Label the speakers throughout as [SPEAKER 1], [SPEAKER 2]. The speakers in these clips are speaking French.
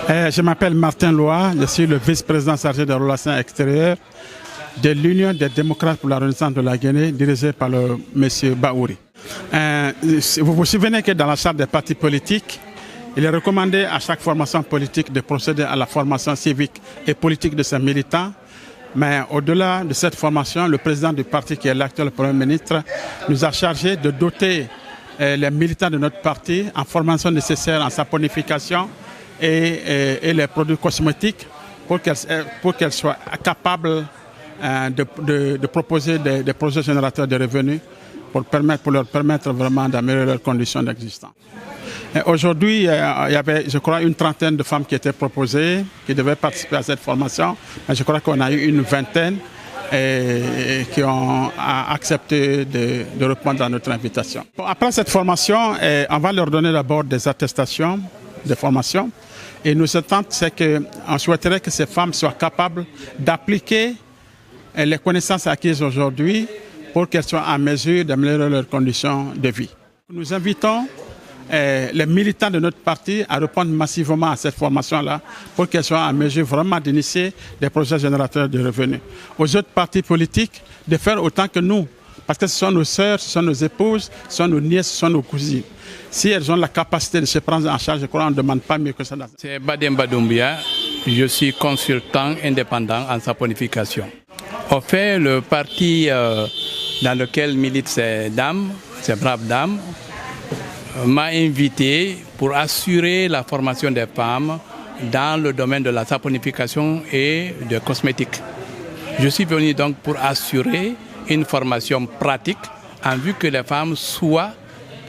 [SPEAKER 1] Je m'appelle Martin Loa, je suis le vice-président chargé des relations extérieures de l'Union des démocrates pour la renaissance de la Guinée, dirigée par le monsieur Baouri. Vous vous souvenez que dans la charte des partis politiques, il est recommandé à chaque formation politique de procéder à la formation civique et politique de ses militants. Mais au-delà de cette formation, le président du parti, qui est l'actuel Premier ministre, nous a chargé de doter les militants de notre parti en formation nécessaire en saponification et les produits cosmétiques pour qu'elles soient capables de proposer des projets générateurs de revenus pour leur permettre vraiment d'améliorer leurs conditions d'existence. Aujourd'hui, il y avait, je crois, une trentaine de femmes qui étaient proposées, qui devaient participer à cette formation. Mais je crois qu'on a eu une vingtaine qui ont accepté de répondre à notre invitation. Après cette formation, on va leur donner d'abord des attestations de formation. Et nos attentes, c'est qu'on souhaiterait que ces femmes soient capables d'appliquer les connaissances acquises aujourd'hui pour qu'elles soient en mesure d'améliorer leurs conditions de vie. Nous invitons les militants de notre parti à répondre massivement à cette formation-là pour qu'elles soient en mesure vraiment d'initier des projets générateurs de revenus. Aux autres partis politiques, de faire autant que nous, parce que ce sont nos sœurs, ce sont nos épouses, ce sont nos nièces, ce sont nos cousines. Si elles ont la capacité de se prendre en charge, je crois qu'on ne demande pas mieux que ça.
[SPEAKER 2] C'est Bademba Doumbia, je suis consultant indépendant en saponification. En fait, le parti dans lequel militent ces dames, ces braves dames, m'a invité pour assurer la formation des femmes dans le domaine de la saponification et de cosmétiques. Je suis venu donc pour assurer une formation pratique en vue que les femmes soient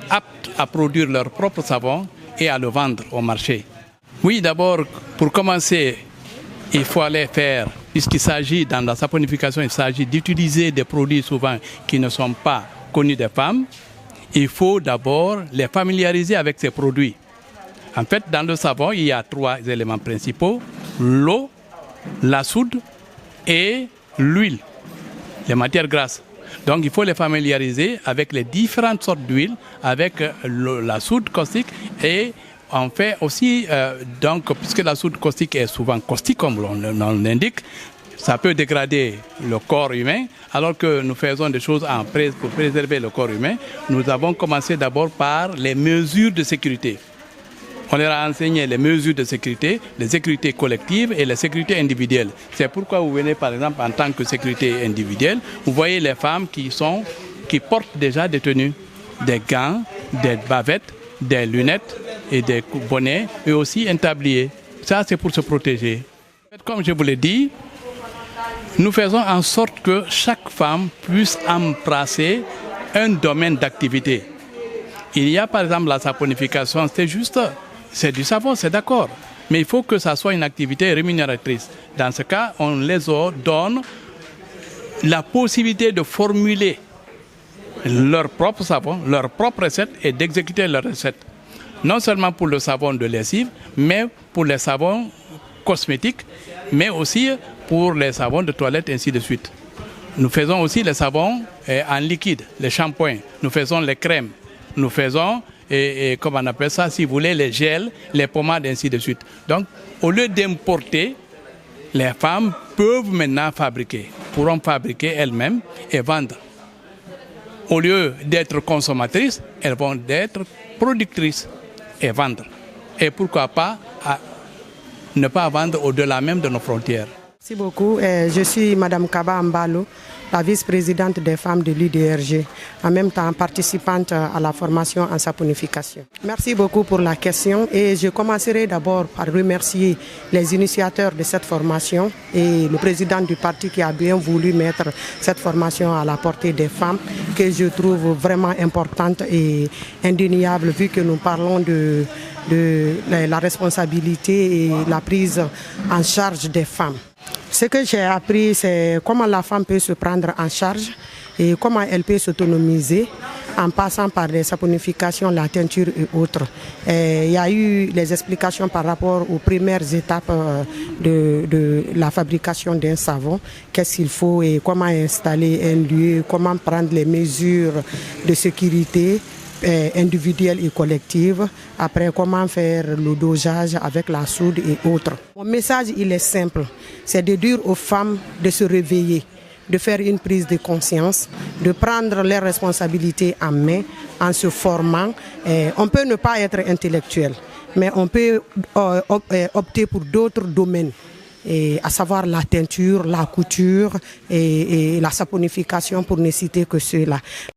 [SPEAKER 2] aptes à produire leur propre savon et à le vendre au marché. Oui, d'abord, pour commencer, il faut aller faire, puisqu'il s'agit dans la saponification, il s'agit d'utiliser des produits souvent qui ne sont pas connus des femmes. Il faut d'abord les familiariser avec ces produits. En fait, dans le savon, il y a 3 éléments principaux: l'eau, la soude et l'huile, les matières grasses. Donc il faut les familiariser avec les différentes sortes d'huile, avec la soude caustique et on fait aussi, puisque la soude caustique est souvent caustique comme on l'indique, ça peut dégrader le corps humain, alors que nous faisons des choses pour préserver le corps humain. Nous avons commencé d'abord par les mesures de sécurité. On leur a enseigné les mesures de sécurité, les sécurités collectives et les sécurités individuelles. C'est pourquoi vous venez par exemple en tant que sécurité individuelle, vous voyez les femmes qui portent déjà des tenues, des gants, des bavettes, des lunettes et des bonnets et aussi un tablier. Ça, c'est pour se protéger. Comme je vous l'ai dit, nous faisons en sorte que chaque femme puisse embrasser un domaine d'activité. Il y a par exemple la saponification, c'est du savon, c'est d'accord. Mais il faut que ça soit une activité rémunératrice. Dans ce cas, on les donne la possibilité de formuler leur propre savon, leur propre recette et d'exécuter leur recette. Non seulement pour le savon de lessive, mais pour les savons cosmétiques, mais aussi pour les savons de toilette, ainsi de suite. Nous faisons aussi les savons en liquide, les shampoings, nous faisons les crèmes, nous faisons, comment on appelle ça, si vous voulez, les gels, les pommades, ainsi de suite. Donc, au lieu d'importer, les femmes peuvent maintenant pourront fabriquer elles-mêmes et vendre. Au lieu d'être consommatrices, elles vont être productrices et vendre. Et pourquoi pas ne pas vendre au-delà même de nos frontières.
[SPEAKER 3] Merci beaucoup. Je suis Madame Kaba Mbalo, la vice-présidente des femmes de l'UDRG, en même temps participante à la formation en saponification. Merci beaucoup pour la question et je commencerai d'abord par remercier les initiateurs de cette formation et le président du parti qui a bien voulu mettre cette formation à la portée des femmes, que je trouve vraiment importante et indéniable vu que nous parlons de la responsabilité et la prise en charge des femmes. Ce que j'ai appris, c'est comment la femme peut se prendre en charge et comment elle peut s'autonomiser en passant par les saponifications, la teinture et autres. Il y a eu les explications par rapport aux premières étapes de la fabrication d'un savon, qu'est-ce qu'il faut et comment installer un lieu, comment prendre les mesures de sécurité individuelle et collective. Après, comment faire le dosage avec la soude et autres. Mon message, il est simple. C'est de dire aux femmes de se réveiller, de faire une prise de conscience, de prendre leurs responsabilités en main en se formant. On peut ne pas être intellectuel, mais on peut opter pour d'autres domaines, à savoir la teinture, la couture et la saponification, pour ne citer que ceux-là.